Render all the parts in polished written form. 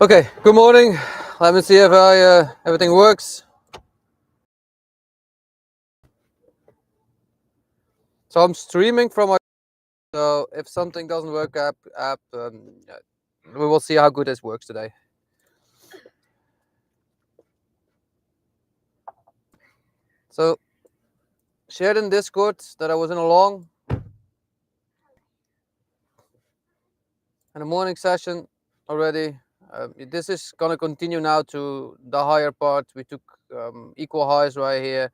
Okay, good morning. Let me see if everything works. So I'm streaming from my. So if something doesn't work we will see how good this works today. So shared in Discord that I was in along in a morning session already. This is gonna continue now to the higher part. We took equal highs right here.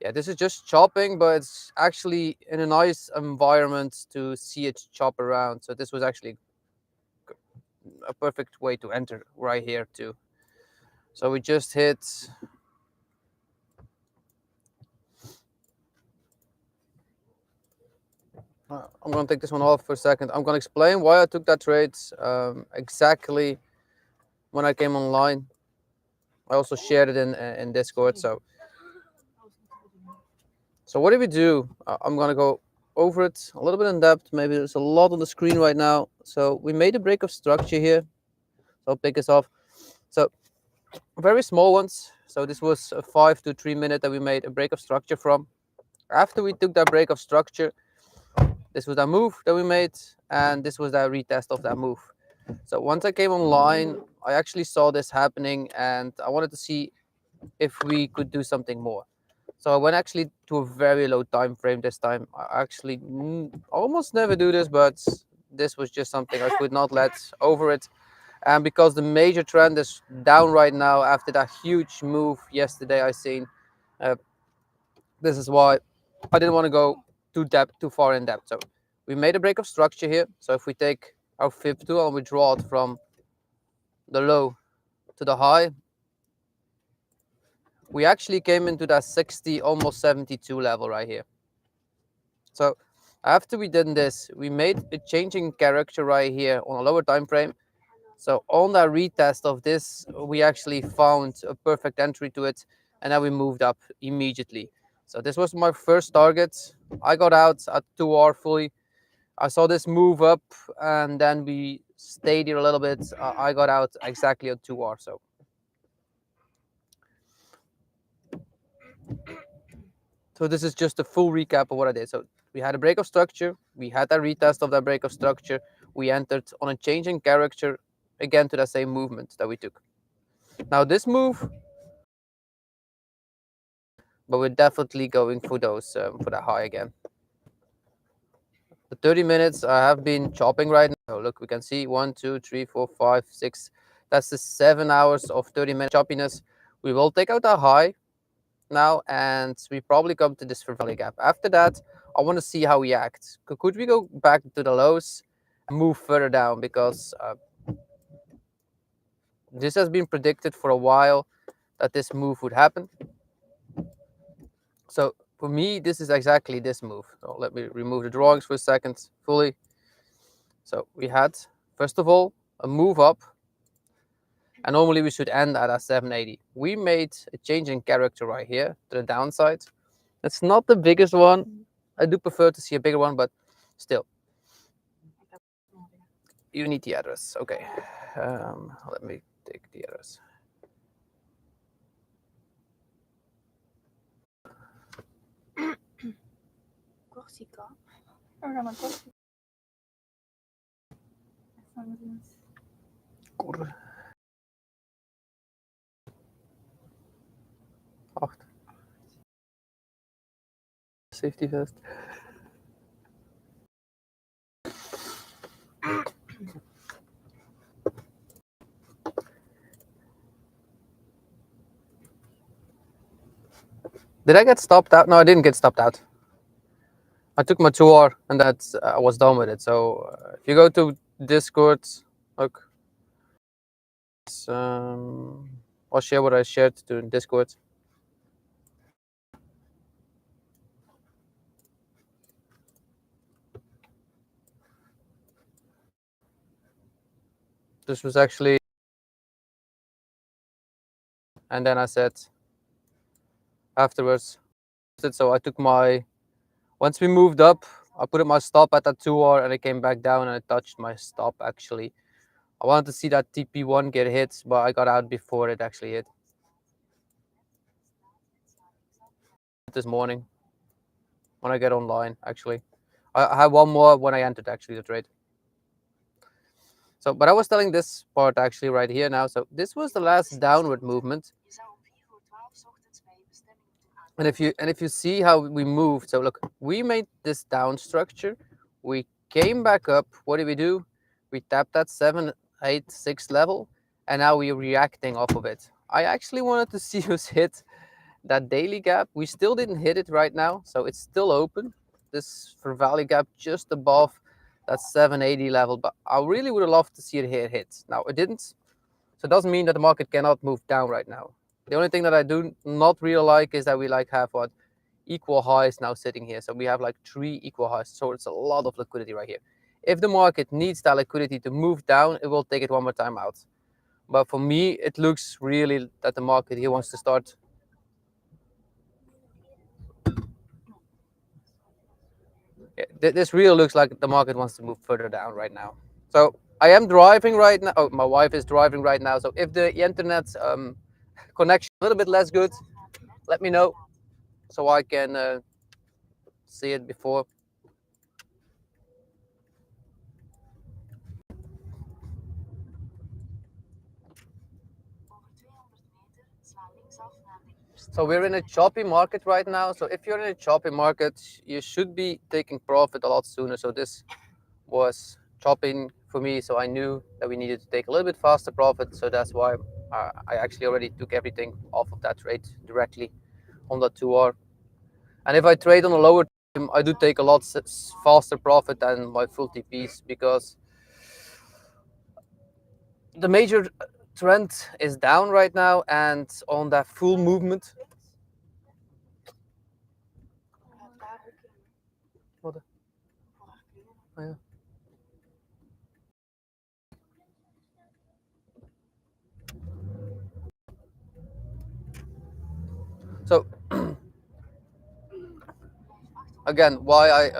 Yeah, this is just chopping, but it's actually in a nice environment to see it chop around. So this was actually a perfect way to enter right here too. So we just hit. I'm gonna take this one off for a second. I'm gonna explain why I took that trade exactly when I came online. I also shared it in Discord. So what did we do? I'm gonna go over it a little bit in depth. Maybe there's a lot on the screen right now. So we made a break of structure here. So I'll pick this off. So very small ones. So this was a 5 to 3 minute that we made a break of structure from. After we took that break of structure, this was that move that we made, and this was that retest of that move. So once I came online, I actually saw this happening, and I wanted to see if we could do something more. So I went actually to a very low time frame this time. I actually almost never do this, but this was just something I could not let over it. And because the major trend is down right now after that huge move yesterday I seen, this is why I didn't want to go too far in depth. So we made a break of structure here. So if we take our fib tool and we draw it from the low to the high, we actually came into that 60, almost 72 level right here. So after we did this, we made a changing character right here on a lower time frame. So on that retest of this, we actually found a perfect entry to it, and then we moved up immediately. So this was my first target. I got out at 2R fully. I saw this move up, and then we stayed here a little bit. I got out exactly at 2R. So this is just a full recap of what I did. So we had a break of structure. We had a retest of that break of structure. We entered on a changing character again to the same movement that we took. Now this move, but we're definitely going for those for that high again. The 30 minutes I have been chopping right now. Look, we can see 1, 2, 3, 4, 5, 6. That's the 7 hours of 30-minute choppiness. We will take out a high now, and we probably come to this value gap. After that, I want to see how we act. Could we go back to the lows and move further down? Because this has been predicted for a while that this move would happen. So for me, this is exactly this move. So let me remove the drawings for a second fully. So we had, first of all, a move up, and normally we should end at a 780. We made a change in character right here to the downside. It's not the biggest one. I do prefer to see a bigger one, but still. You need the address. Okay. Let me take the address. Corsica. Programma Corsica. Kurre. 8. Safety vest. Did I get stopped out? No, I didn't get stopped out. I took my 2R and that's I was done with it. So if you go to Discord, look, I'll share what I shared to Discord. This was actually, and then I said afterwards. So I took my, once we moved up, I put my stop at that 2R and it came back down and it touched my stop actually. I wanted to see that TP1 get hit, but I got out before it actually hit. This morning when I get online actually. I have one more when I entered actually the trade. So, but I was telling this part actually right here now. So this was the last downward movement. And if you see how we moved, so look, we made this down structure. We came back up. What did we do? We tapped that 7, 8, 6 level, and now we're reacting off of it. I actually wanted to see us hit that daily gap. We still didn't hit it right now, so it's still open. This for value gap just above that 780 level, but I really would have loved to see it here hit. Now it didn't, so it doesn't mean that the market cannot move down right now. The only thing that I do not really like is that we have what equal highs now sitting here. So we have like 3 equal highs. So it's a lot of liquidity right here. If the market needs that liquidity to move down, it will take it one more time out. But for me, it looks really that the market here wants to start. Yeah, this really looks like the market wants to move further down right now. So I am driving right now. Oh, my wife is driving right now. So if the internet connection a little bit less good, let me know so I can see it before. So we're in a choppy market right now. So if you're in a choppy market, you should be taking profit a lot sooner. So this was chopping for me. So I knew that we needed to take a little bit faster profit. So that's why I actually already took everything off of that trade directly on that 2R. And if I trade on a lower time, I do take a lot faster profit than my full TPs because the major trend is down right now, and on that full movement. Wat? Oh, ja. So again, why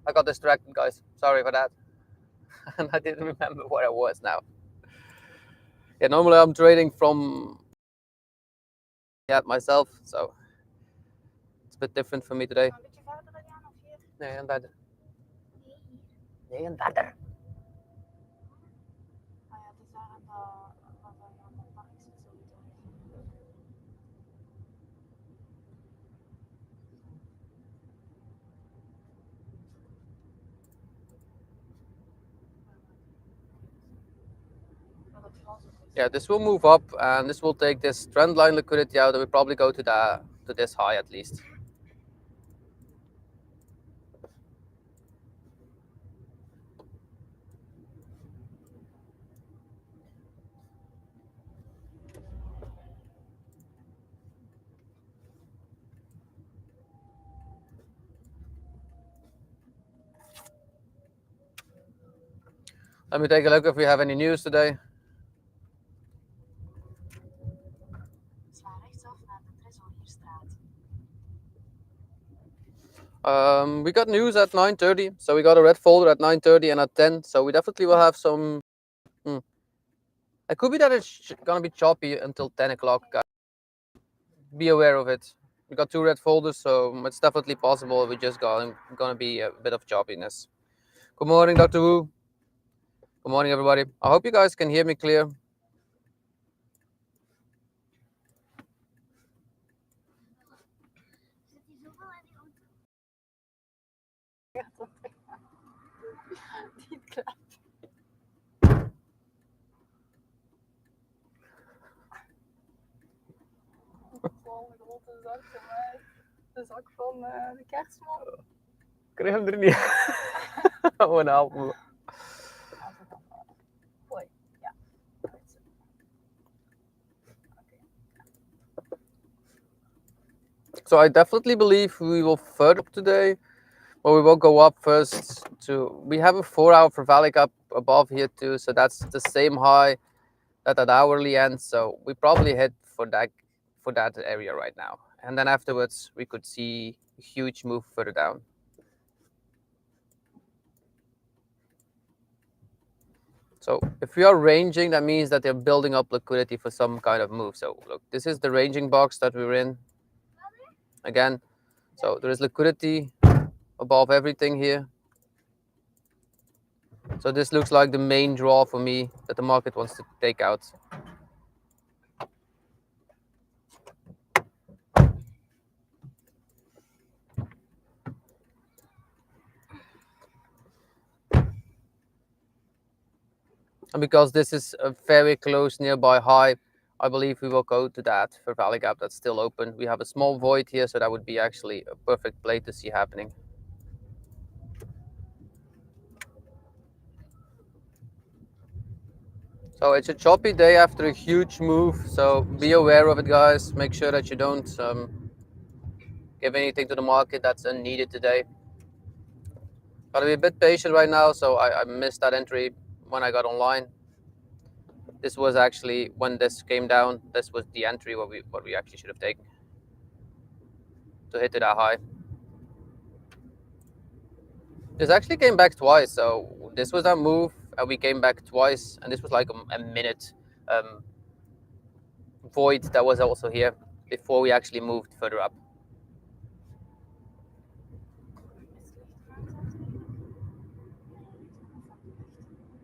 I got distracted, guys. Sorry for that. And I didn't remember where I was now. Yeah, normally I'm trading from myself, so it's a bit different for me today. Nee, en verder. Nee, en verder. Yeah, this will move up, and this will take this trend line liquidity out, and we probably go to this high at least. Let me take a look if we have any news today. We got news at 9:30, so we got a red folder at 9:30 and at 10. So we definitely will have some. It could be that it's gonna be choppy until 10 o'clock, guys. Be aware of it. We got 2 red folders, so it's definitely possible we just gonna be a bit of choppiness. Good morning, Dr. Wu. Good morning, everybody. I hope you guys can hear me clear. De zak van de kerstman. Ik kreeg hem er niet. Oh, een help. So I definitely believe we will further up today, but we will go up first to. We have a 4-hour for Valley Gap above here too, so that's the same high that at hourly ends. So we probably hit for that area right now, and then afterwards we could see a huge move further down. So if we are ranging, that means that they're building up liquidity for some kind of move. So look, this is the ranging box that we're in again. So there is liquidity above everything here. So this looks like the main draw for me that the market wants to take out. And because this is a very close nearby high, I believe we will go to that for value gap that's still open. We have a small void here, so that would be actually a perfect play to see happening. So it's a choppy day after a huge move, so be aware of it, guys. Make sure that you don't give anything to the market that's unneeded today. Gotta be a bit patient right now, so I missed that entry when I got online. This was actually when this came down. This was the entry what we actually should have taken to hit it that high. This actually came back twice, so this was our move, and we came back twice, and this was like a minute void that was also here before we actually moved further up.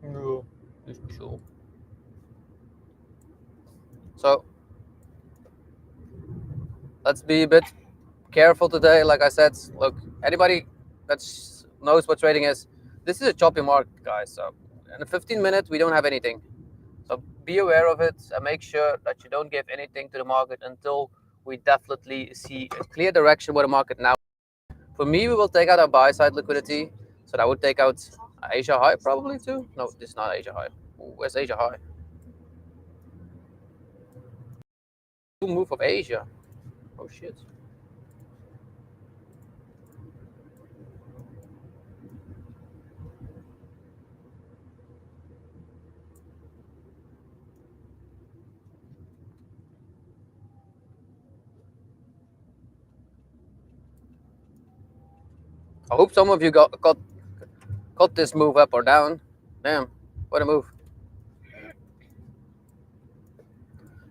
No, it's chill. So let's be a bit careful today. Like I said, look, anybody that knows what trading is, this is a choppy market, guys. So in a 15-minute, we don't have anything. So be aware of it and make sure that you don't give anything to the market until we definitely see a clear direction where the market now. For me, we will take out our buy side liquidity. So that would take out Asia high probably too. No, this is not Asia high. Where's Asia high? Move of Asia. Oh shit. I hope some of you got this move up or down. Damn, what a move.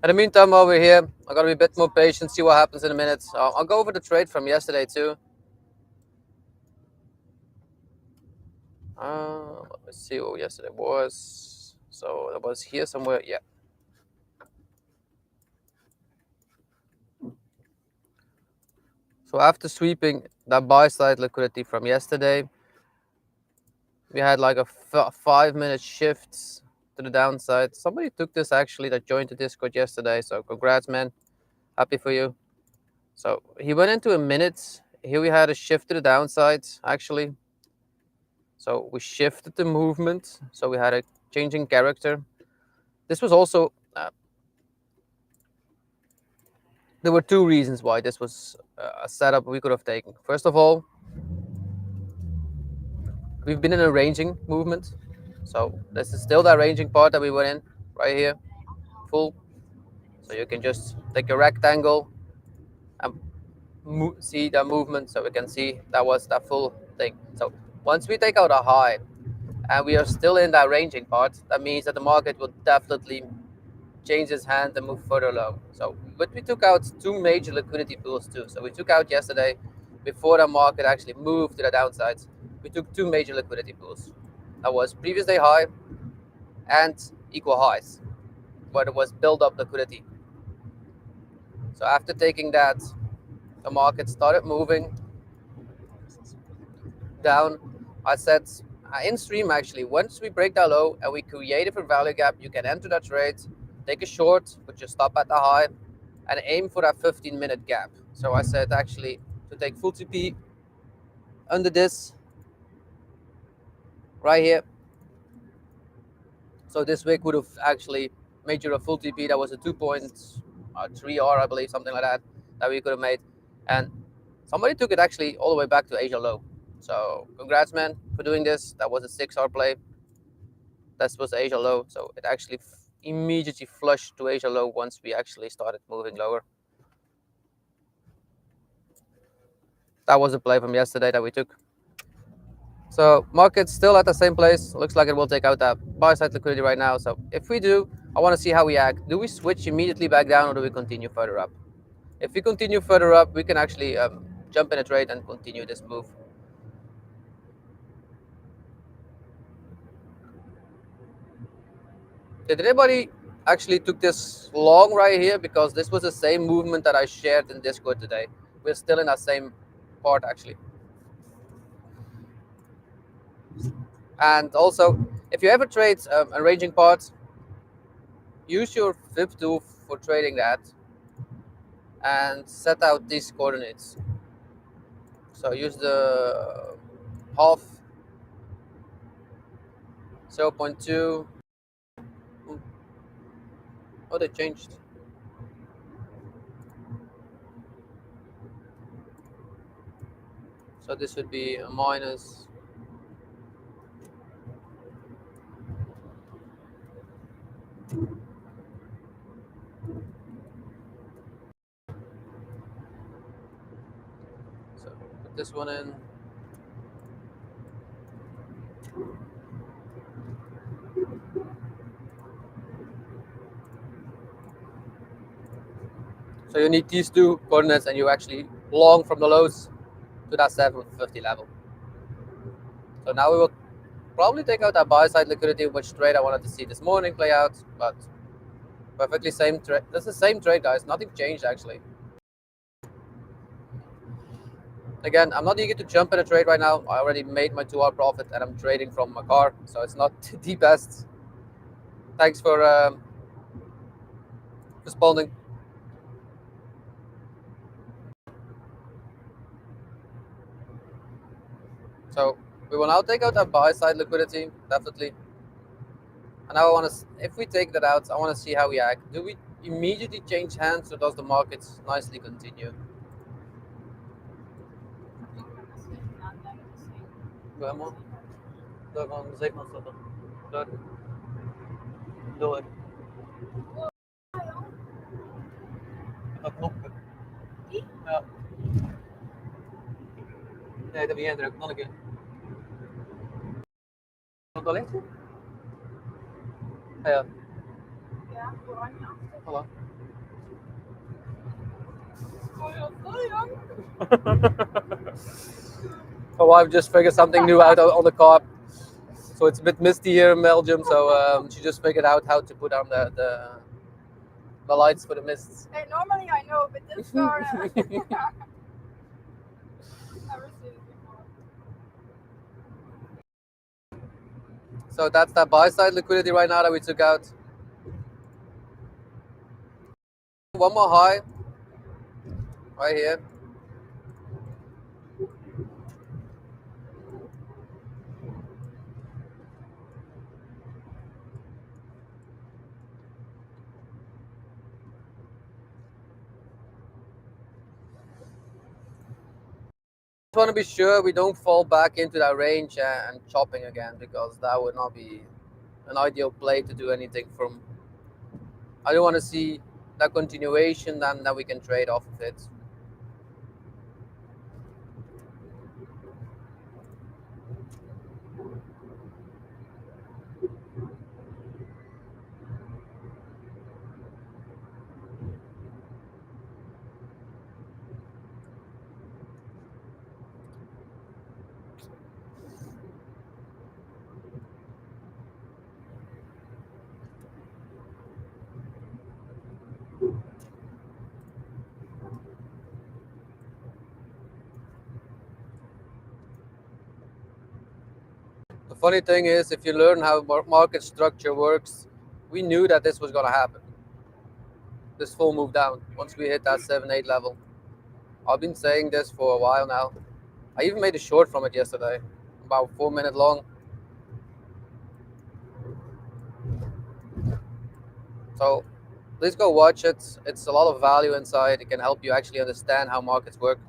In the meantime, while we're here, I gotta be a bit more patient, see what happens in a minute. I'll go over the trade from yesterday too. Let me see what yesterday was. So that was here somewhere, yeah. So after sweeping that buy side liquidity from yesterday, we had like a 5-minute shift to the downside. Somebody took this actually that joined the Discord yesterday. So congrats, man. Happy for you. So he went into a minute. Here we had a shift to the downside actually. So we shifted the movement. So we had a changing character. This was also, there were two reasons why this was a setup we could have taken. First of all, we've been in a ranging movement. So this is still that ranging part that we went in right here, full. So you can just take a rectangle and see that movement. So we can see that was that full thing. So once we take out a high and we are still in that ranging part, that means that the market will definitely change its hand and move further low. So, but we took out two major liquidity pools too. So we took out yesterday, before the market actually moved to the downsides, we took two major liquidity pools. That was previous day high and equal highs, where there was build up liquidity. So after taking that, the market started moving down. I said in stream actually, once we break that low and we create a value gap, you can enter that trade, take a short, put your stop at the high, and aim for that 15-minute gap. So I said actually to take full TP under this right here. So this wick would have actually made you a full TP. That was a 2.3R, I believe, something like that we could have made. And somebody took it actually all the way back to Asia low. So congrats, man, for doing this. That was a 6R play. That was Asia low. So it actually immediately flushed to Asia low once we actually started moving lower. That was a play from yesterday that we took. So market's still at the same place. Looks like it will take out that buy side liquidity right now. So if we do, I want to see how we act. Do we switch immediately back down or do we continue further up? If we continue further up, we can actually jump in a trade and continue this move. Did anybody actually took this long right here? Because this was the same movement that I shared in Discord today. We're still in that same part actually. And also, if you ever trade a ranging part, use your FIB tool for trading that and set out these coordinates. So use the half 0.2. Oh, they changed. So this would be a minus. So put this one in. So you need these two coordinates and you actually long from the lows to that 750 level. So now we will probably take out that buy side liquidity, which trade I wanted to see this morning play out, but perfectly same trade. That's the same trade, guys. Nothing changed actually. Again, I'm not eager to jump in a trade right now. I already made my 2-hour profit and I'm trading from my car, so it's not the best. Thanks for responding. So we will now take out that buy side liquidity, definitely. And now I want to, if we take that out, I want to see how we act. Do we immediately change hands or does the market nicely continue? Vamos. Daar gaan we zeker zetten. Daar. Door. Dat knopje. Ja. Nee, dat ben jij druk. Nog een keer. Wat al ligt? Ja. Ja, oranje achter. Voilà. My wife just figured something new out on the car. So it's a bit misty here in Belgium, so she just figured out how to put on the lights for the mists. Hey, normally I know, but this car, never seen it before. So that's that buy side liquidity right now that we took out. One more high right here. Just want to be sure we don't fall back into that range and chopping again, because that would not be an ideal play to do anything from. I don't want to see that continuation, then that we can trade off of it. The funny thing is, if you learn how market structure works, we knew that this was going to happen. This full move down once we hit that 7-8 level. I've been saying this for a while now. I even made a short from it yesterday, about 4 minutes long. So please go watch it. It's a lot of value inside. It can help you actually understand how markets work.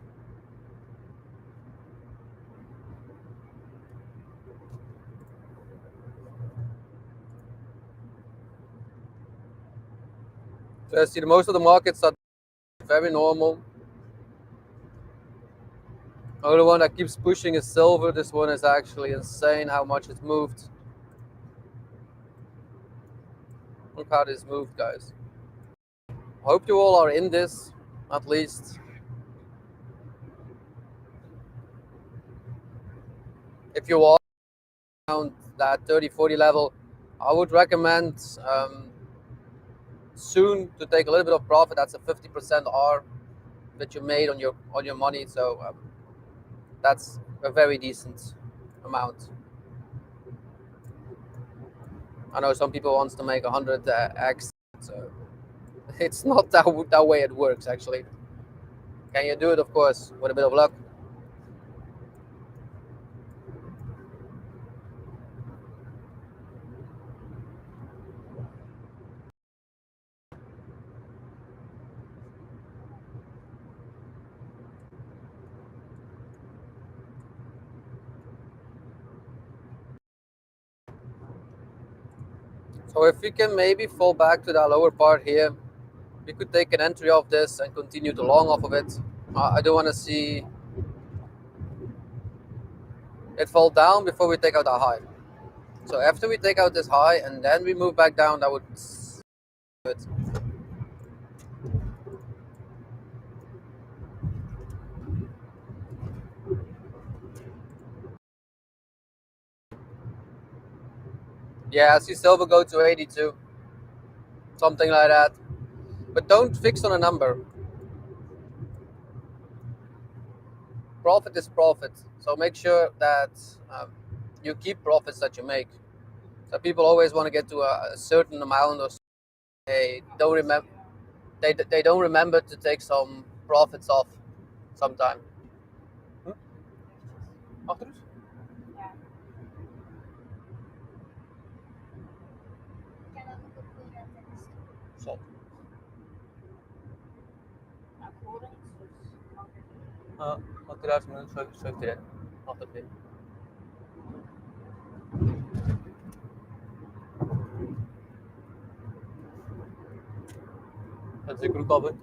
So I see most of the markets are very normal. Only one that keeps pushing is silver. This one is actually insane how much it's moved. Look how this moved, guys. Hope you all are in this, at least. If you are around that 30-40 level, I would recommend soon to take a little bit of profit. That's a 50% R that you made on your money. So that's a very decent amount. I know some people wants to make 100x, so it's not that way it works actually. Can you do it? Of course, with a bit of luck. So if we can maybe fall back to that lower part here, we could take an entry off this and continue to long off of it. I don't want to see it fall down before we take out that high. So after we take out this high and then we move back down, that would do it. Yeah, I see silver go to 82, something like that. But don't fix on a number. Profit is profit. So make sure that you keep profits that you make. So people always want to get to a certain amount, or they don't remember. They don't remember to take some profits off sometime. Achter dus? Ja. Zat. Nou, ik hoorde iets, dus altijd. Achteruit schrijft erin. Achter erin. Dat is de broek af. Dat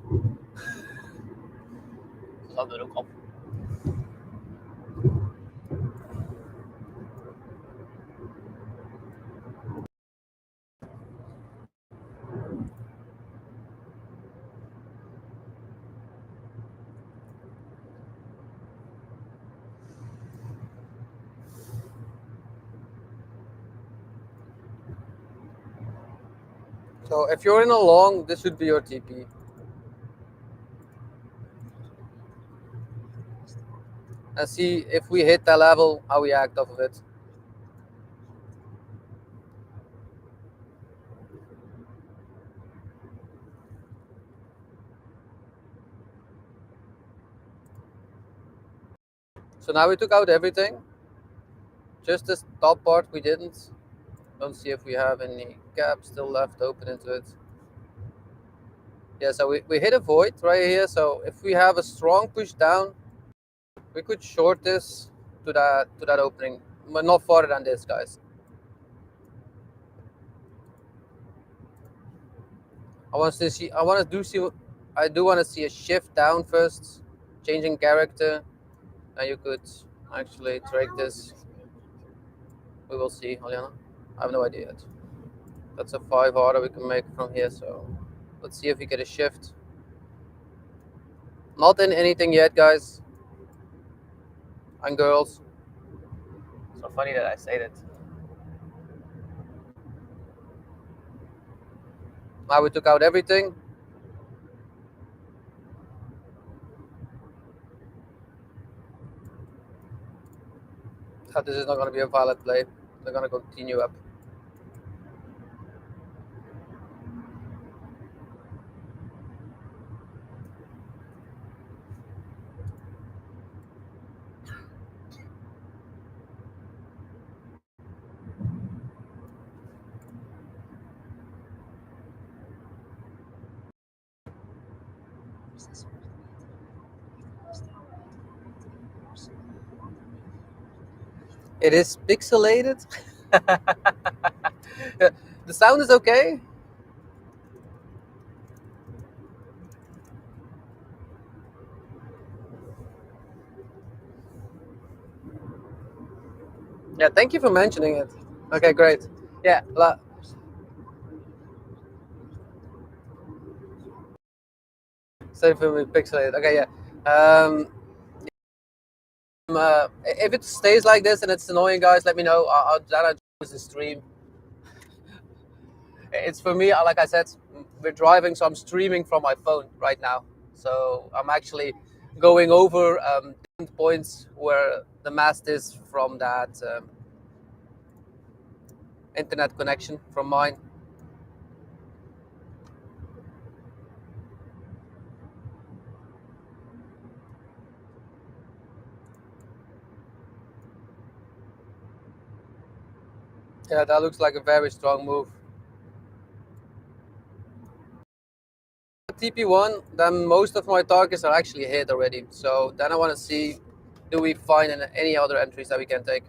staat er ook op. So if you're in a long, this should be your TP. And see if we hit that level, how we act off of it. So now we took out everything. Just this top part we didn't. Don't see if we have any gaps still left open into it. Yeah, so we hit a void right here. So if we have a strong push down, we could short this to that opening, but not farther than this, guys. I do want to see a shift down first, changing character, and you could actually trade this. We will see, Juliana. I have no idea yet. That's a 5 order we can make from here, so let's see if we get a shift. Not in anything yet, guys and girls. So funny that I say that. Now we took out everything. This is not going to be a valid play. They're going to continue up. It is pixelated. The sound is okay. Yeah, thank you for mentioning it. Okay, great. Yeah, same for me, pixelated. Okay, yeah. If it stays like this and it's annoying, guys, let me know. Then I choose the stream. It's for me, like I said, we're driving, so I'm streaming from my phone right now. So I'm actually going over different points where the mast is from that internet connection from mine. Yeah, that looks like a very strong move. TP1, then most of my targets are actually hit already. So then I want to see, do we find any other entries that we can take?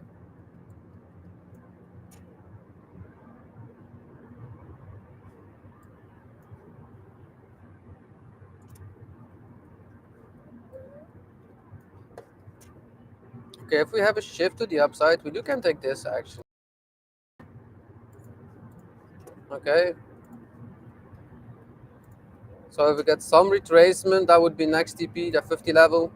Okay, if we have a shift to the upside, we can take this actually. Okay. So if we get some retracement, that would be next TP, the 50 level.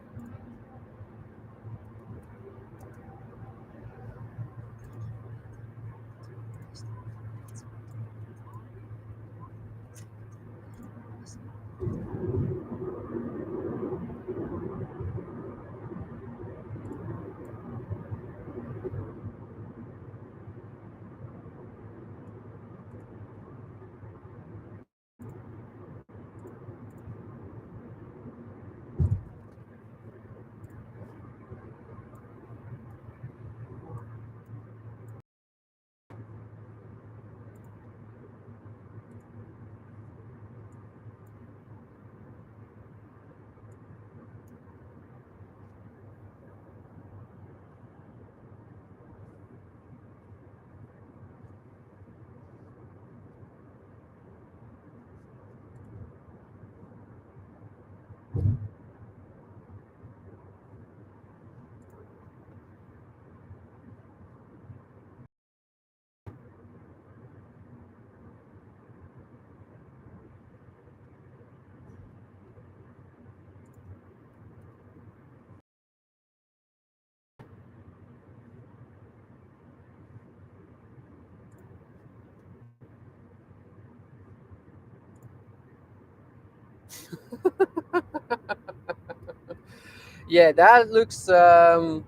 Yeah, that looks not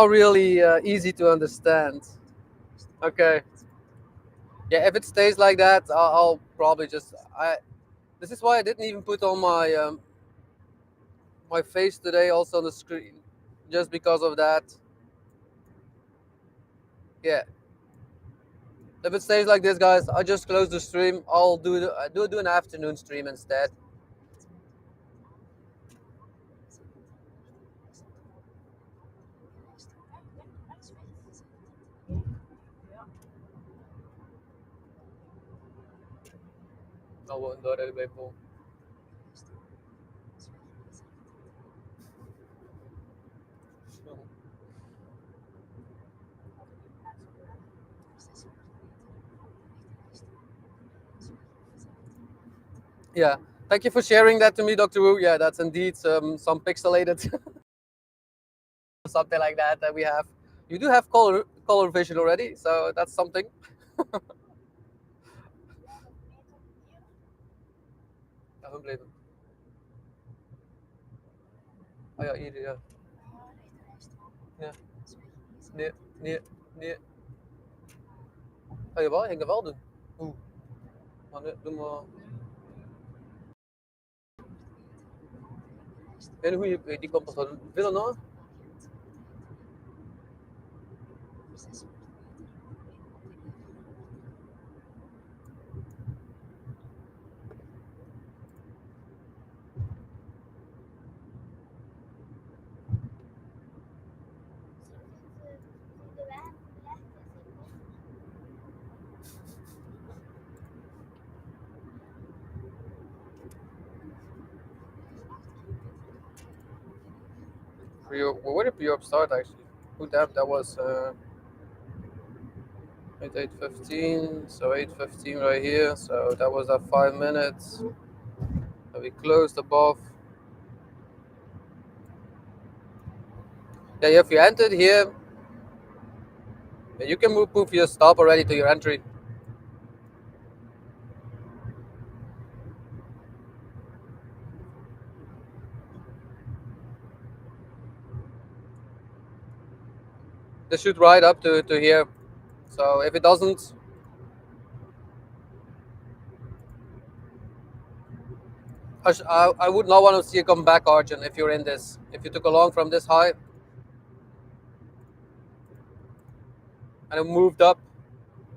really easy to understand. Okay. Yeah, if it stays like that, I'll probably just. This is why I didn't even put on my face today, also on the screen, just because of that. Yeah. If it stays like this, guys, I just close the stream. I'll do an afternoon stream instead. I won't do it before. Yeah. Thank you for sharing that to me, Dr. Wu. Yeah, that's indeed some pixelated something like that we have. You do have color vision already, so that's something. Ja, hun bleven. Oh ja, hier, ja. Ja. Nee, nee, nee. Oh jawel, ging er wel doen. Oeh, maar nee, doe maar. En hoe je, die komt toch van willen nou? Voor je, where did you start actually? Oh damn, that was 8:15. So 8:15 right here. So that was at 5 minutes. So we closed above. Yeah, if you entered here, you can move your stop already to your entry. This should ride up to here. So if it doesn't, I would not want to see you come back, Arjun, if you're in this. If you took a long from this high and it moved up,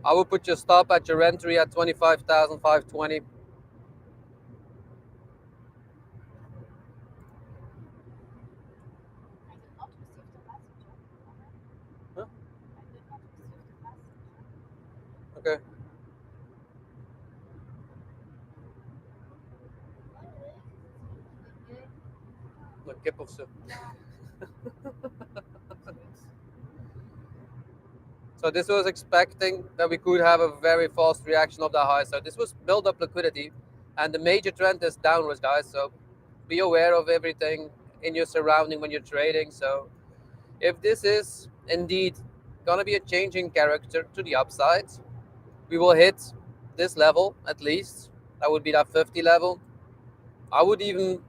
I would put your stop at your entry at 25,520. I did not receive the message. Huh? I did not receive the message. Okay. Look, kip of soup. So this was expecting that we could have a very fast reaction of that high. So this was build up liquidity, and the major trend is downwards, guys. So be aware of everything in your surrounding when you're trading. So if this is indeed gonna be a changing character to the upside, we will hit this level at least. That would be that 50 level. I would even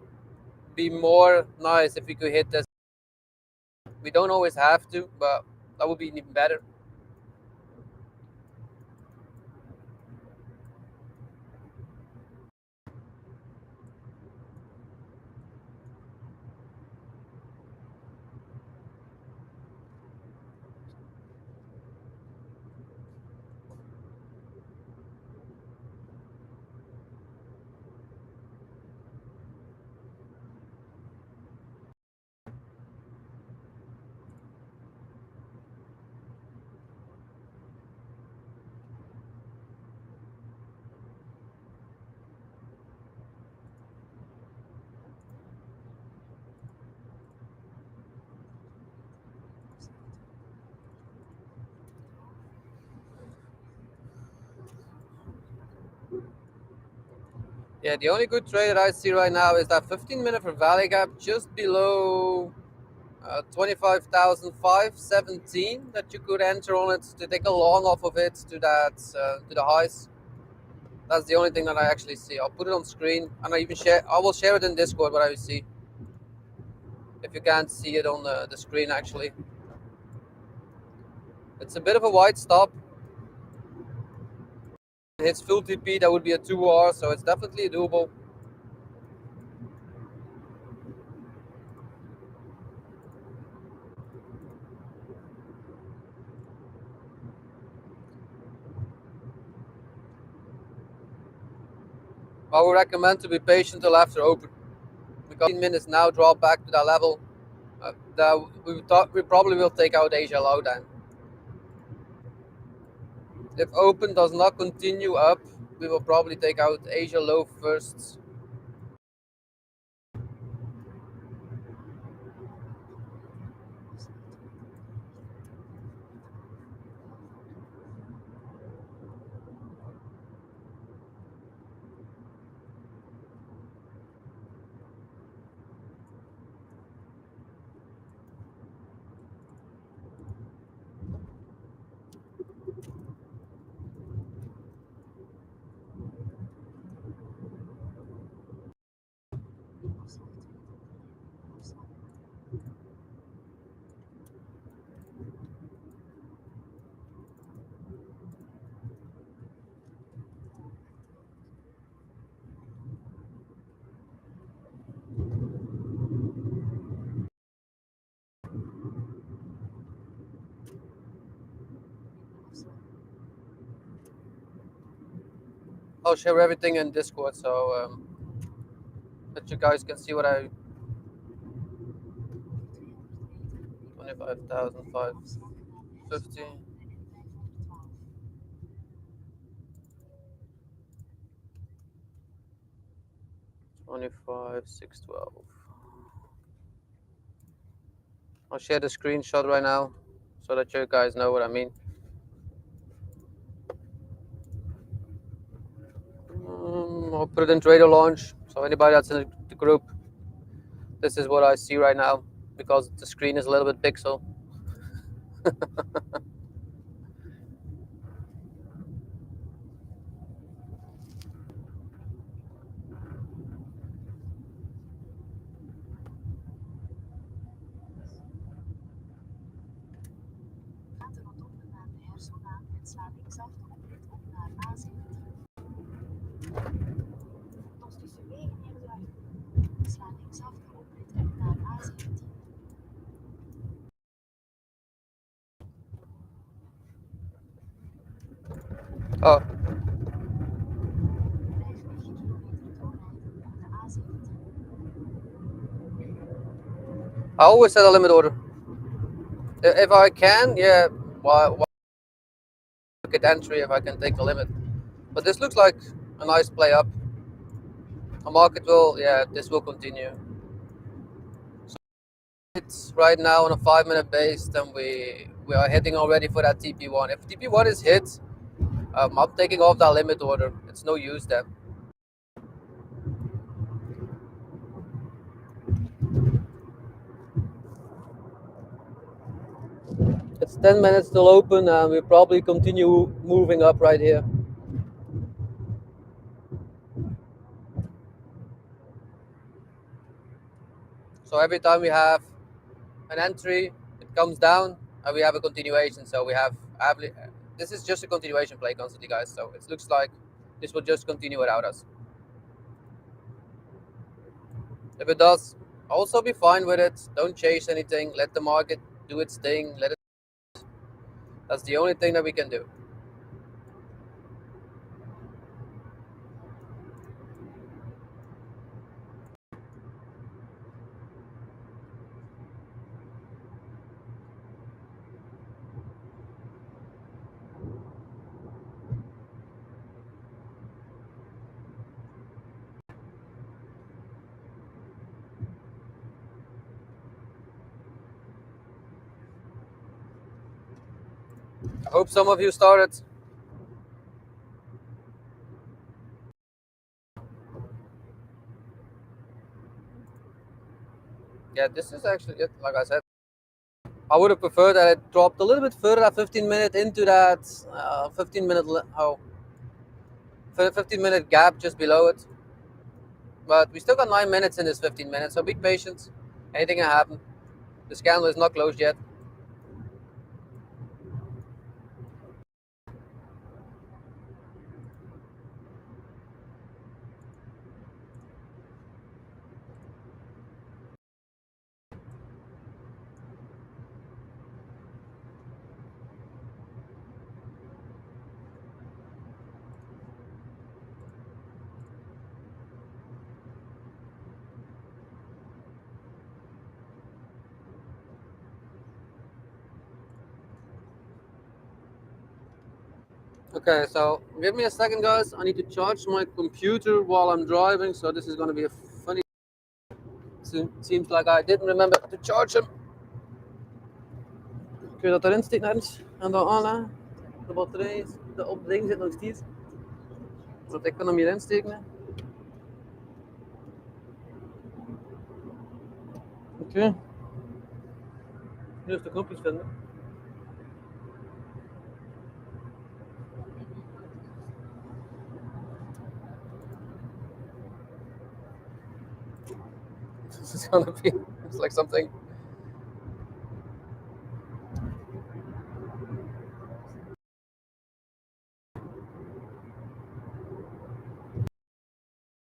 be more nice if we could hit this. We don't always have to, but that would be even better. Yeah, the only good trade that I see right now is that 15-minute for Valley Gap just below 25,517 that you could enter on it to take a long off of it to that to the highs. That's the only thing that I actually see. I'll put it on screen and I will share it in Discord what I see. If you can't see it on the screen actually. It's a bit of a wide stop. It hits full TP, that would be a 2R, so it's definitely doable. I would recommend to be patient till after open. Because 15 minutes now drop back to that level. That we thought we probably will take out Asia low then. If open does not continue up, we will probably take out Asia low first. I'll share everything in Discord so that you guys can see what I 25,550. 25,612. I'll share the screenshot right now so that you guys know what I mean. I'll put it in trader launch. So anybody that's in the group, this is what I see right now because the screen is a little bit pixel. Gaat de rotonde naar de hersenbaan en sla linksaf de oprit op naar A17. Tot tussen wegen neerdraaien. Sla linksaf de oprit op naar A17. Oh, Blijf 9 kilometer doorrijden op de A17. I always set a limit order. If I can, yeah, why look at entry if I can take the limit. But this looks like a nice play up. The market will, yeah, this will continue. So it's right now on a 5-minute base, then we are heading already for that TP1. If TP1 is hit, I'm taking off that limit order. It's no use then. It's 10 minutes still open, and we probably continue moving up right here. So every time we have an entry, it comes down, and we have a continuation. So we have this is just a continuation play constantly, guys. So it looks like this will just continue without us. If it does, also be fine with it. Don't chase anything. Let the market do its thing. Let it. That's the only thing that we can do. I hope some of you started. Yeah, this is actually it. Like I said, I would have preferred that it dropped a little bit further, that 15 minute into that 15 minute 15-minute gap just below it. But we still got 9 minutes in this 15 minutes, so be patient. Anything can happen. The scandal is not closed yet. Okay, so give me a second, guys. I need to charge my computer while I'm driving, so this is going to be a funny. Seems like I didn't remember to charge him. Kun je dat erin steken ergens? En dan aanleggen? De batterij, op het ding zit nog steeds. Want ik kan hem hierin steken. Oké. Nu is de knopjes vinden. This is gonna be, it's like something.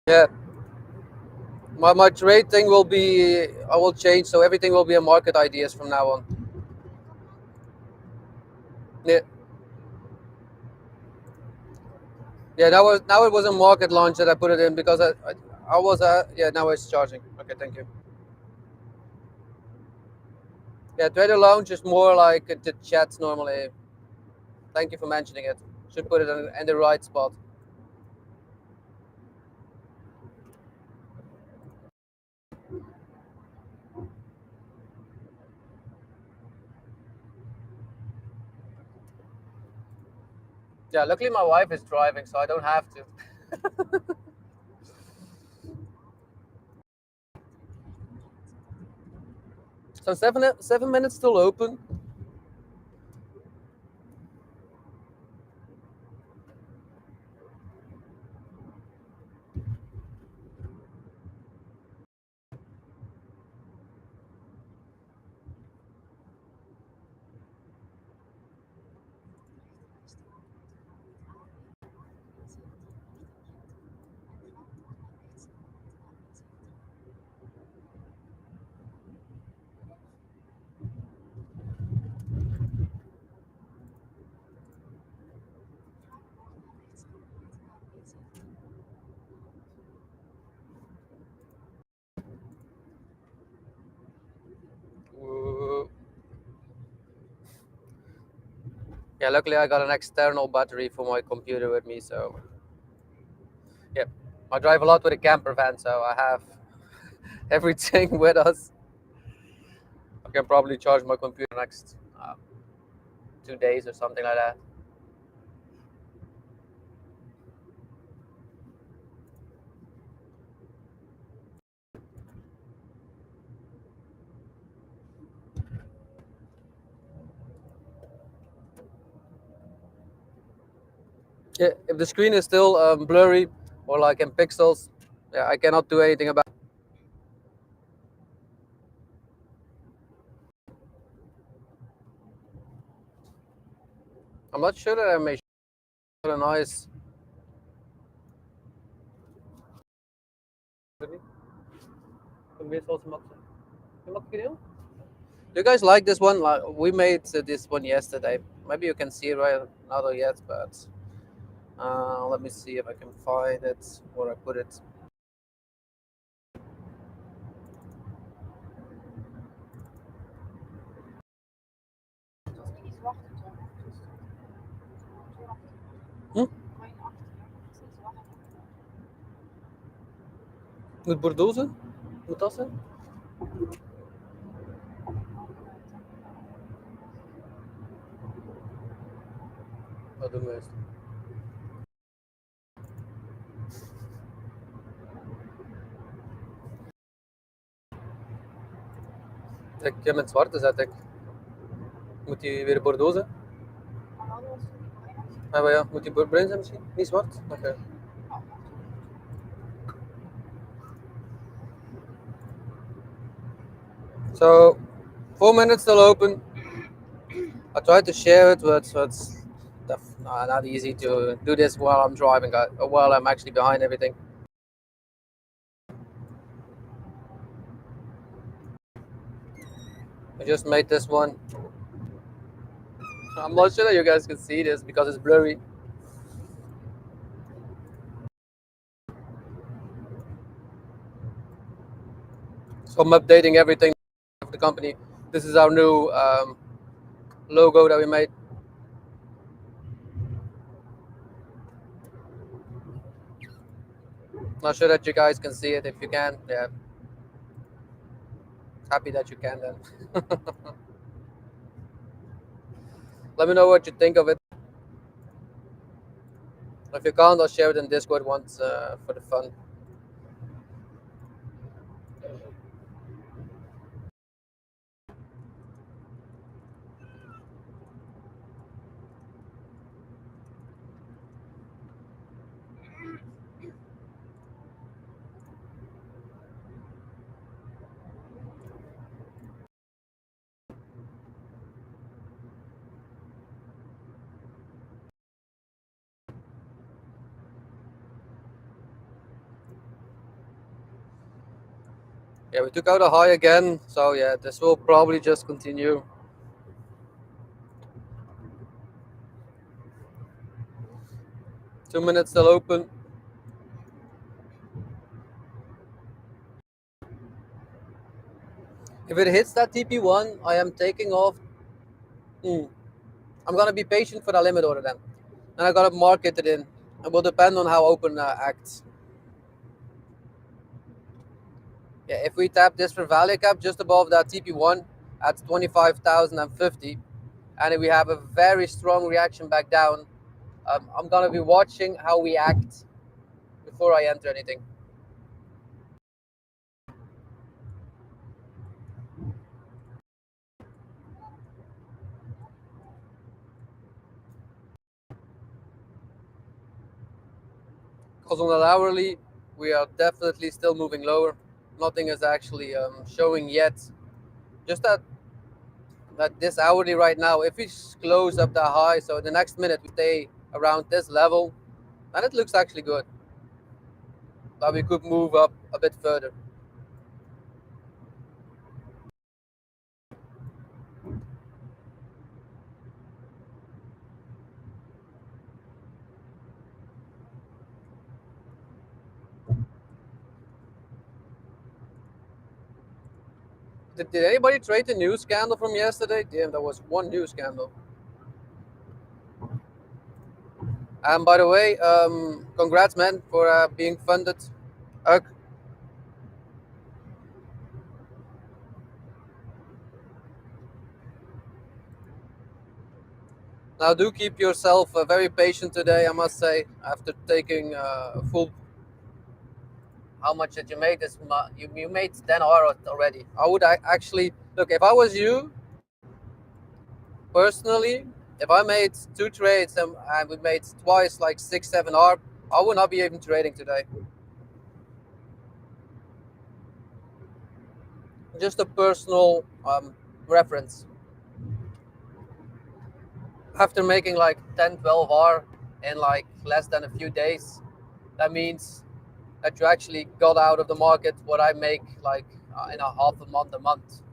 Yeah. My trade thing will be, I will change, so everything will be a market ideas from now on. Yeah. Yeah, now it was a market launch that I put it in because I was yeah, now it's charging. Okay, thank you. Yeah, trader lounge is more like the chats normally. Thank you for mentioning it. Should put it in the right spot. Yeah, luckily my wife is driving, so I don't have to. So 7 minutes still open. Whoa. Yeah, luckily I got an external battery for my computer with me, so yeah. I drive a lot with a camper van, so I have everything with us. I can probably charge my computer next 2 days or something like that. Yeah, if the screen is still blurry or like in pixels, yeah, I cannot do anything about it. I'm not sure that I made a nice. Do you guys like this one? Like we made this one yesterday. Maybe you can see it right now yet, but let me see if I can find it where I put it. Hm? Moet Bordeaux zijn? Moet dat zijn? Wat doen we eerst? Ik heb met zwarte zet ik. Moet die weer Bordeaux zijn? Maar ja, moet die bruin zijn misschien? Niet zwart? Oké. So, 4 minutes still open. I tried to share it, but it's not easy to do this while I'm driving, while I'm actually behind everything. I just made this one. I'm not sure that you guys can see this because it's blurry. So I'm updating everything of the company. This is our new logo that we made. Not sure that you guys can see it. If you can, yeah. Happy that you can then. Let me know what you think of it. If you can't, I'll share it in Discord once for the fun. Yeah, we took out a high again, so yeah, this will probably just continue. Two minutes still open. If it hits that TP1, I am taking off. I'm gonna be patient for the limit order then. And I gotta market it in. It will depend on how open acts. Yeah, if we tap this for value cap just above that TP1 at 25,050, and if we have a very strong reaction back down, I'm gonna be watching how we act before I enter anything. Because on the hourly, we are definitely still moving lower. Nothing is actually showing yet. Just that this hourly right now, if we close up that high, so the next minute we stay around this level, and it looks actually good. That we could move up a bit further. Did anybody trade the news scandal from yesterday? Damn, that was one news scandal. And by the way, congrats, man, for being funded. Uh, Now, do keep yourself very patient today, I must say, after taking full. How much did you make this month? You made 10 hours already. I would actually look, if I was you personally, if I made two trades and we made twice like 6 7 hours, I would not be even trading today. Just a personal reference. After making like 10 12 hours in like less than a few days, that means that you actually got out of the market what I make like in a half a month.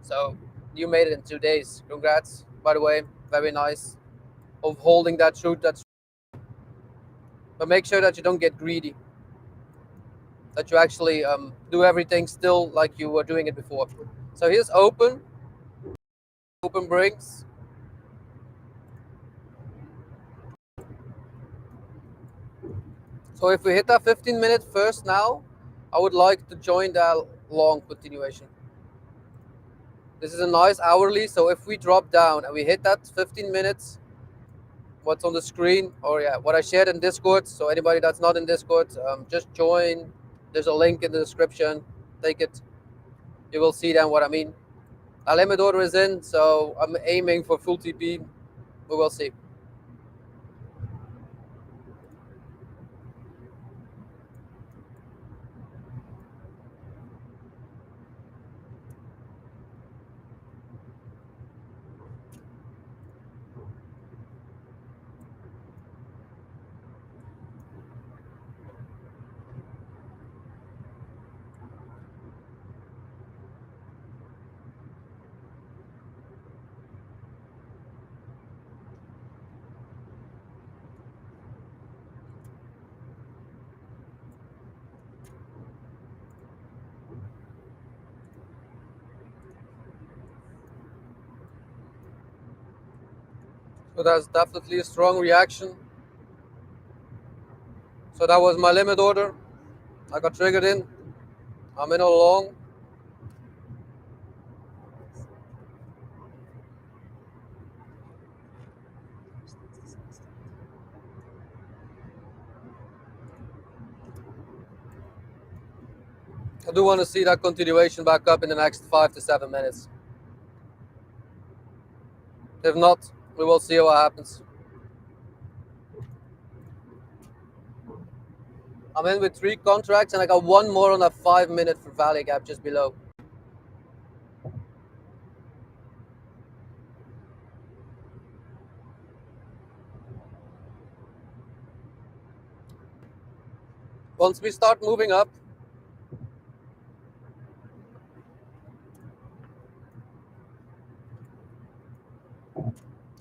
So you made it in 2 days. Congrats, by the way. Very nice of holding that truth. But make sure that you don't get greedy. That you actually do everything still like you were doing it before. So here's open brings. So if we hit that 15-minute first now, I would like to join that long continuation. This is a nice hourly, so if we drop down and we hit that 15 minutes, what's on the screen, or yeah, what I shared in Discord, so anybody that's not in Discord, just join. There's a link in the description. Take it. You will see then what I mean. Our limit order is in, so I'm aiming for full TP. We will see. So that's definitely a strong reaction. So that was my limit order. I got triggered in. I'm in all along. I do want to see that continuation back up in the next 5 to 7 minutes. If not, we will see what happens. I'm in with 3 contracts and I got one more on a 5 minute for value gap just below. Once we start moving up,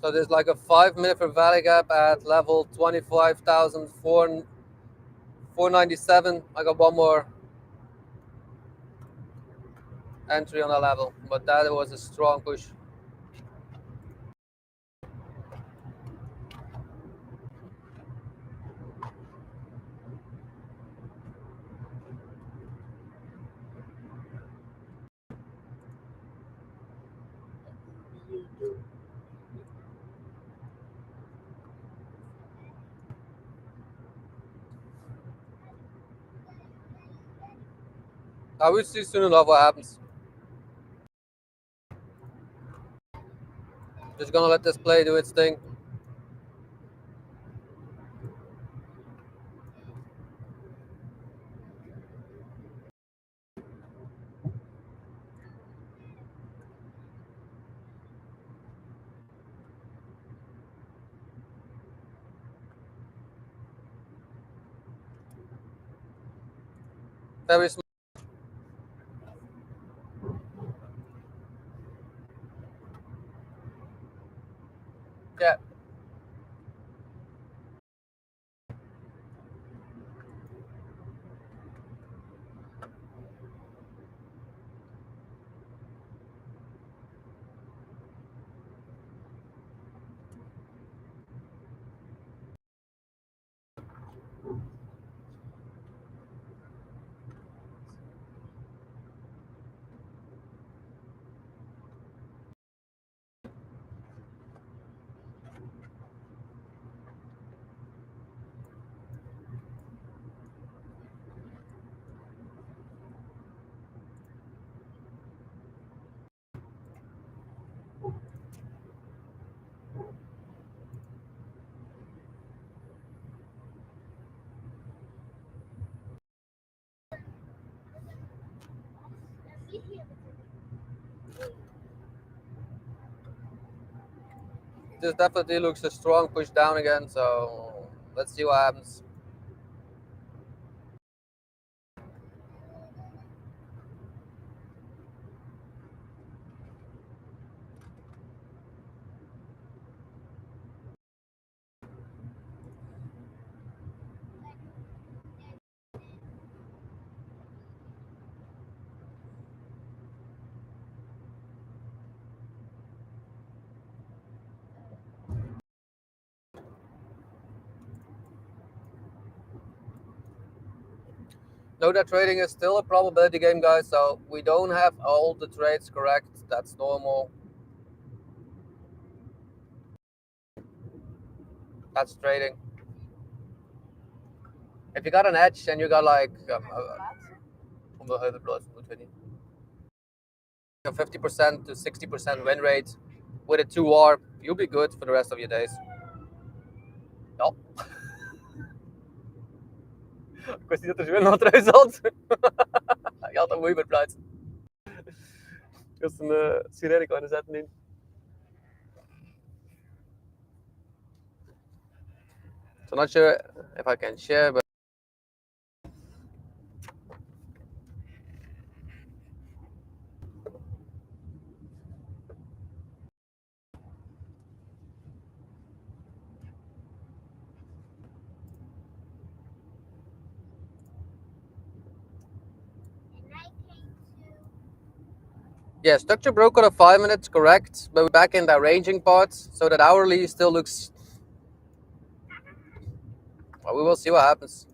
so there's like a 5 minute for value gap at level 25,497. I got one more entry on that level, but that was a strong push. I will see soon enough what happens. Just gonna let this play do its thing. Very small. Yeah. This definitely looks a strong push down again, so let's see what happens. Know that trading is still a probability game, guys, so we don't have all the trades correct. That's normal. That's trading. If you got an edge and you got like 50% to 60% win rate with a 2R, you'll be good for the rest of your days. Ja. Questi dat er zo nog eruit zat. Je had een moeite met plaatsen. Dat is een sirene kan er zetten in. So not sure if I can share, but yeah, structure broke on a 5 minutes, correct, but we're back in that ranging part, so that hourly still looks. Well, we will see what happens.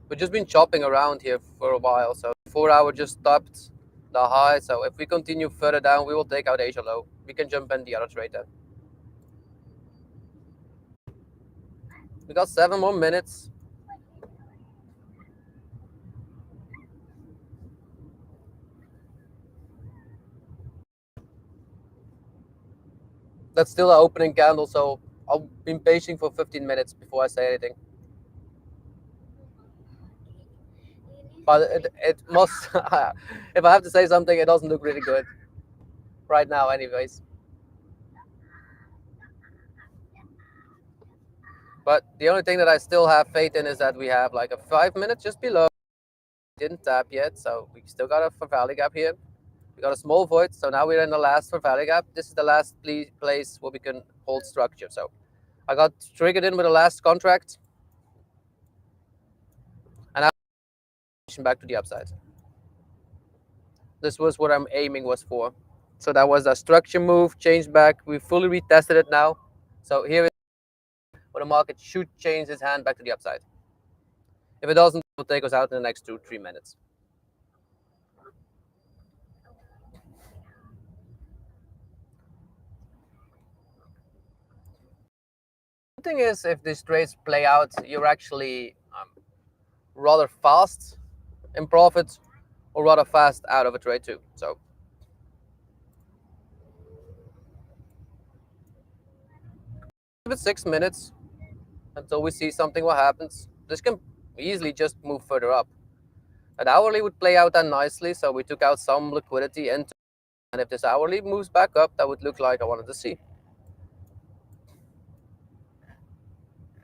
We've just been chopping around here for a while, so 4 hour just stopped the high. So if we continue further down, we will take out Asia low. We can jump in the other trade then. We got 7 more minutes. That's still an opening candle, so I'll be patient for 15 minutes before I say anything. But it must, if I have to say something, it doesn't look really good right now anyways. But the only thing that I still have faith in is that we have like a 5 minutes just below. Didn't tap yet, so we still got a valley gap here. We got a small void, so now we're in the last for valley gap. This is the last place where we can hold structure. So I got triggered in with the last contract, and I'm back to the upside. This was what I'm aiming was for. So that was a structure move, changed back. We fully retested it now. So here is where the market should change its hand back to the upside. If it doesn't, it will take us out in the next 2-3 minutes. The thing is, if these trades play out, you're actually rather fast in profit. or rather fast out of a trade too. So give it 6 minutes until we see something what happens. This can easily just move further up. An hourly would play out that nicely, so we took out some liquidity into, and if this hourly moves back up, that would look like I wanted to see.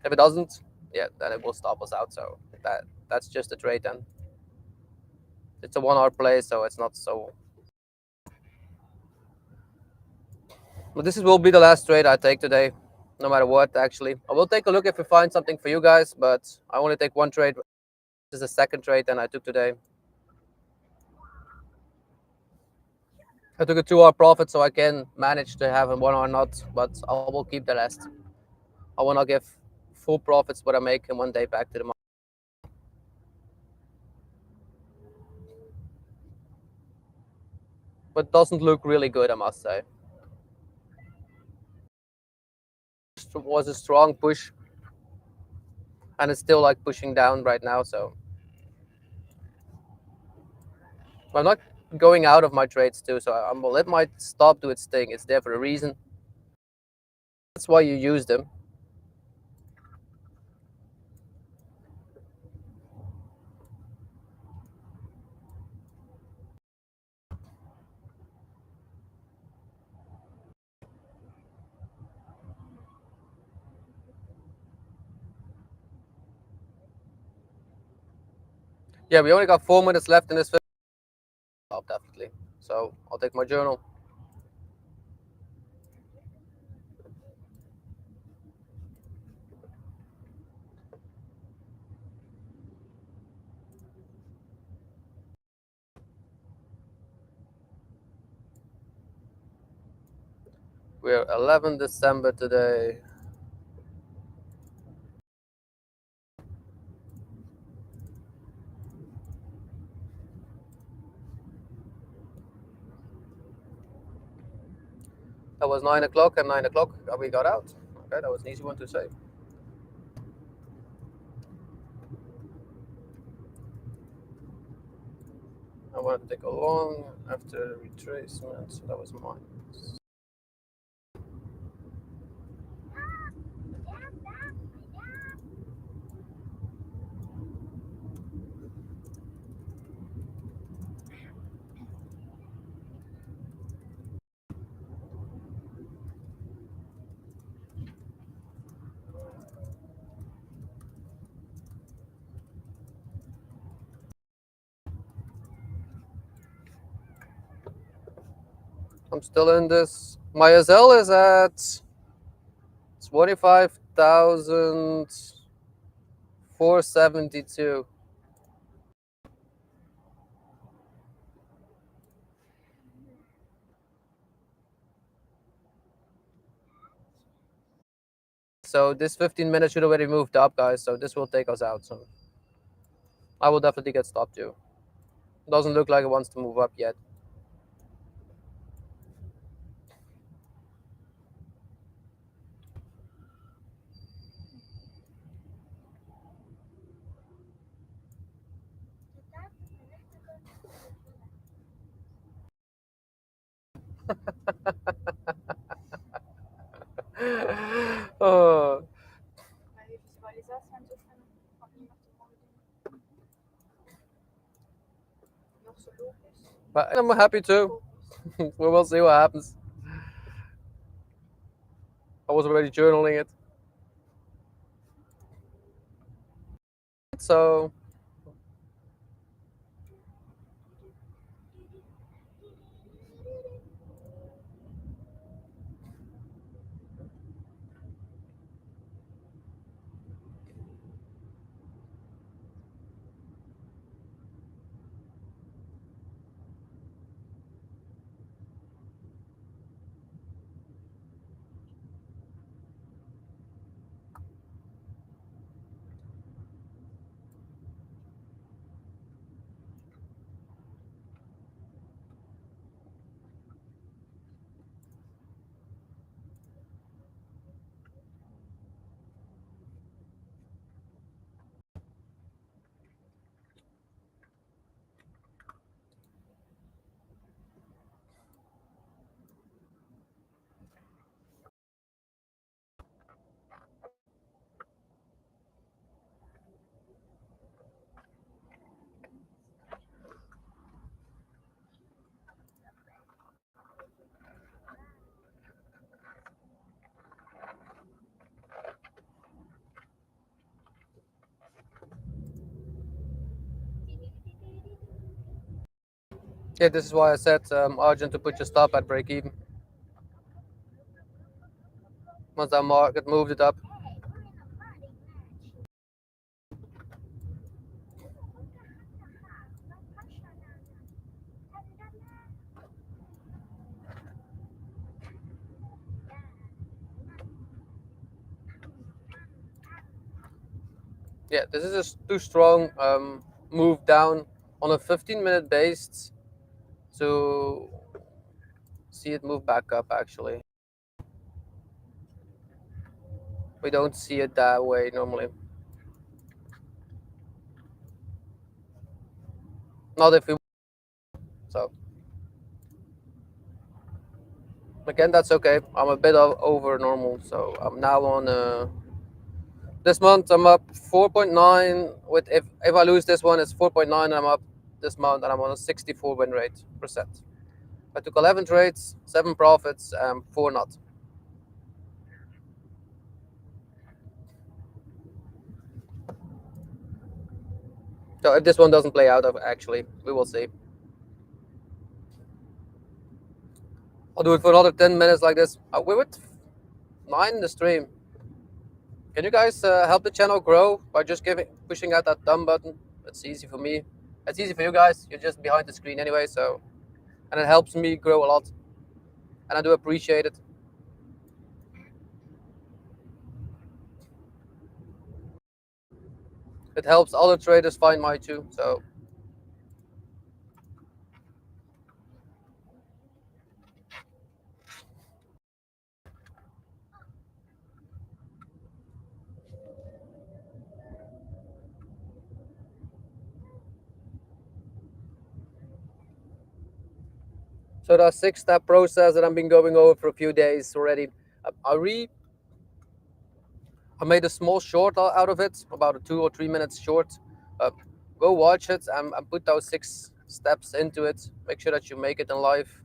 If it doesn't, yeah, then it will stop us out. So that's just a trade then. It's a 1 hour play, so it's not so. But this will be the last trade I take today, no matter what. Actually, I will take a look if we find something for you guys, but I only take one trade. This is the second trade that I took today. I took a 2 hour profit, so I can manage to have a 1 hour not, but I will keep the rest. I will not give full profits what I make in one day back to the market. But it doesn't look really good, I must say. It was a strong push, and it's still like pushing down right now. So I'm not going out of my trades too. So I'm gonna let my stop do its thing. It's there for a reason. That's why you use them. Yeah, we only got 4 minutes left in this film. Oh, definitely. So I'll take my journal. We're 11 December today. That was 9 o'clock, and 9 o'clock we got out. Okay, that was an easy one to say. I wanted to take a long after retracement, so that was mine. I'm still in this. My SL is at 25,472. So this 15 minutes should already moved up, guys. So this will take us out. So I will definitely get stopped too. Doesn't look like it wants to move up yet. Oh, Maar die visualisatie aan het oefenen van iemand te mogen doen. Nog zo logisch. but I'm happy too. We will see what happens. I was already journaling it. So Yeah, this is why I said, Arjun, to put your stop at break even. Once that market moved it up. Yeah, this is just too strong move down on a 15-minute base to see it move back up. Actually, we don't see it that way normally. Not if we. So again, that's okay. I'm a bit over normal, so I'm now on. This month I'm up 4.9. With if I lose this one, it's 4.9. I'm up this month, and I'm on a 64 win rate percent. I took 11 trades, 7 profits, 4 not. So if this one doesn't play out, actually, we will see. I'll do it for another 10 minutes like this. We're with 9 in the stream. Can you guys help the channel grow by just pushing out that thumb button? It's easy for me. It's easy for you guys. You're just behind the screen anyway, so and it helps me grow a lot, and I do appreciate it. It helps other traders find my too. So the 6-step process that I've been going over for a few days already. I made a small short out of it, about a 2 or 3 minutes short. Uh, go watch it and put those 6 steps into it. Make sure that you make it in life.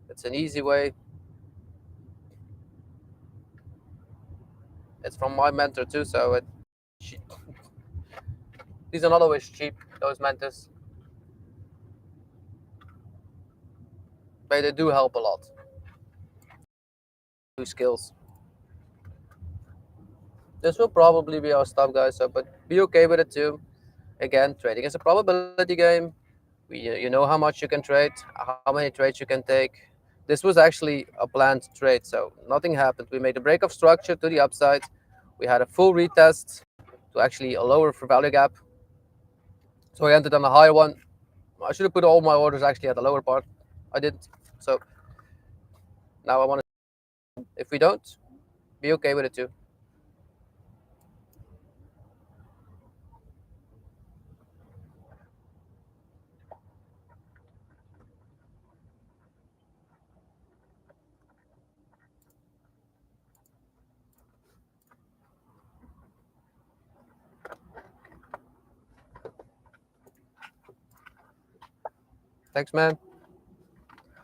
It's an easy way. It's from my mentor too, so these are not always cheap, those mentors, but they do help a lot. New skills. This will probably be our stop, guys. So, but be okay with it too. Again, trading is a probability game. You know how much you can trade, how many trades you can take. This was actually a planned trade, so nothing happened. We made a break of structure to the upside. We had a full retest to actually a lower for value gap. So I entered on a higher one. I should have put all my orders actually at the lower part. I didn't. So now I want to. If we don't, be okay with it too. Thanks, man.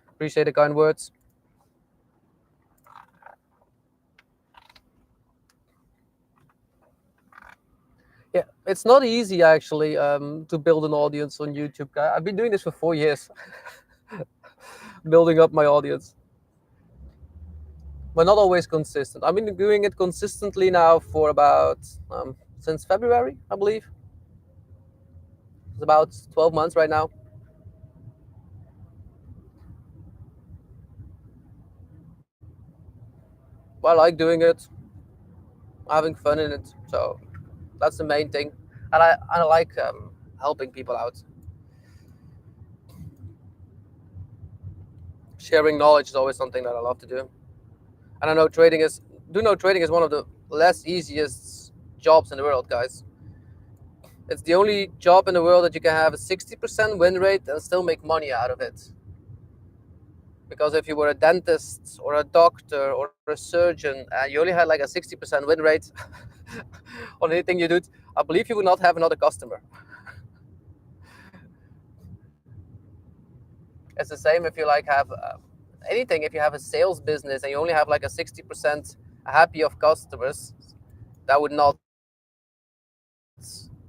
Appreciate the kind words. Yeah, it's not easy actually to build an audience on YouTube. I've been doing this for 4 years, building up my audience, but not always consistent. I've been doing it consistently now for about since February, I believe. It's about 12 months right now. But I like doing it, having fun in it. So that's the main thing, and I like helping people out. Sharing knowledge is always something that I love to do, and I know trading is one of the less easiest jobs in the world, guys. It's the only job in the world that you can have a 60% win rate and still make money out of it. Because if you were a dentist or a doctor or a surgeon and you only had like a 60% win rate on anything you do, I believe you would not have another customer. It's the same if you like have anything. If you have a sales business and you only have like a 60% happy of customers, that would not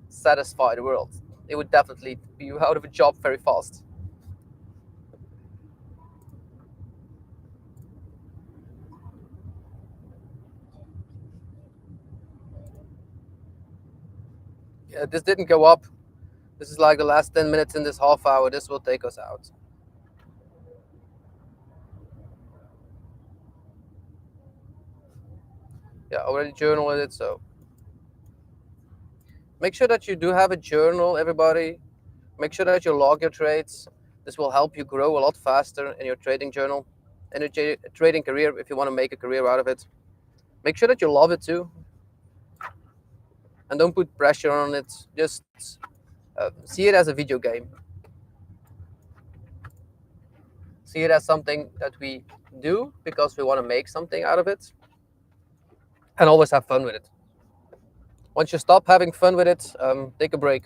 satisfy the world. It would definitely be out of a job very fast. This didn't go up. This is like the last 10 minutes in this half hour. This will take us out. Yeah, already journaled it, so make sure that you do have a journal, everybody. Make sure that you log your trades. This will help you grow a lot faster in your trading journal, in a trading career, if you want to make a career out of it. Make sure that you love it too. And don't put pressure on it. Just see it as a video game. See it as something that we do because we want to make something out of it. And always have fun with it. Once you stop having fun with it, take a break.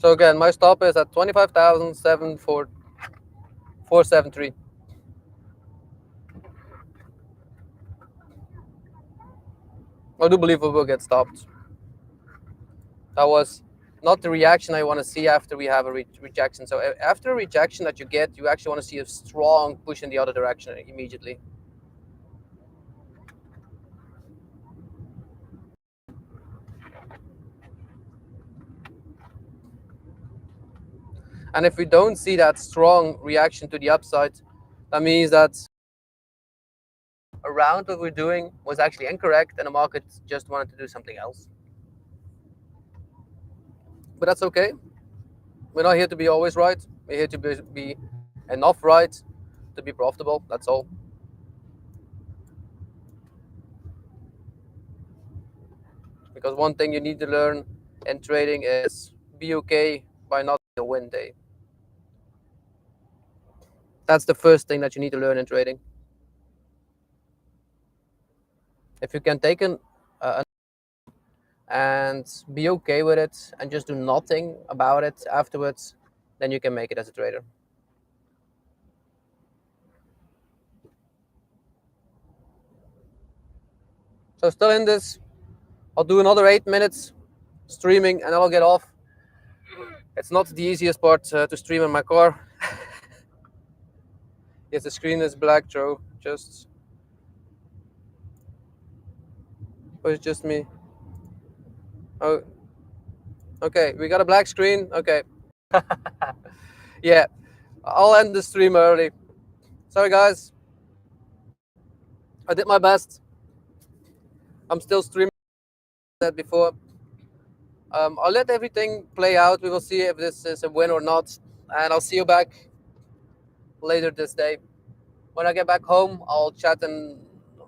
So again, my stop is at 25,473. I do believe we will get stopped. That was not the reaction I want to see after we have a rejection. So after a rejection that you get, you actually want to see a strong push in the other direction immediately. And if we don't see that strong reaction to the upside, that means that around what we're doing was actually incorrect and the market just wanted to do something else. But that's okay. We're not here to be always right. We're here to be enough right to be profitable. That's all. Because one thing you need to learn in trading is be okay by not having a win day. That's the first thing that you need to learn in trading. If you can take and be okay with it and just do nothing about it afterwards, then you can make it as a trader. So still in this, I'll do another 8 minutes streaming and then I'll get off. It's not the easiest part to stream in my car. Yes, the screen is black, Joe. Or it's just me. Oh, okay. We got a black screen. Okay. Yeah, I'll end the stream early. Sorry, guys. I did my best. I'm still streaming that before. I'll let everything play out. We will see if this is a win or not. And I'll see you back later this day. When I get back home, I'll chat and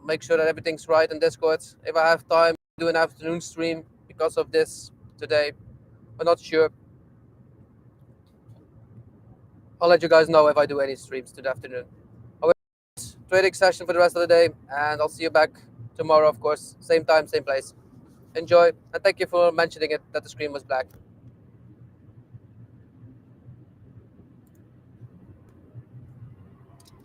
make sure that everything's right in Discord. If I have time, do an afternoon stream because of this today. I'm not sure. I'll let you guys know if I do any streams today afternoon. I will trading session for the rest of the day, and I'll see you back tomorrow, of course. Same time, same place. Enjoy, and thank you for mentioning it that the screen was black.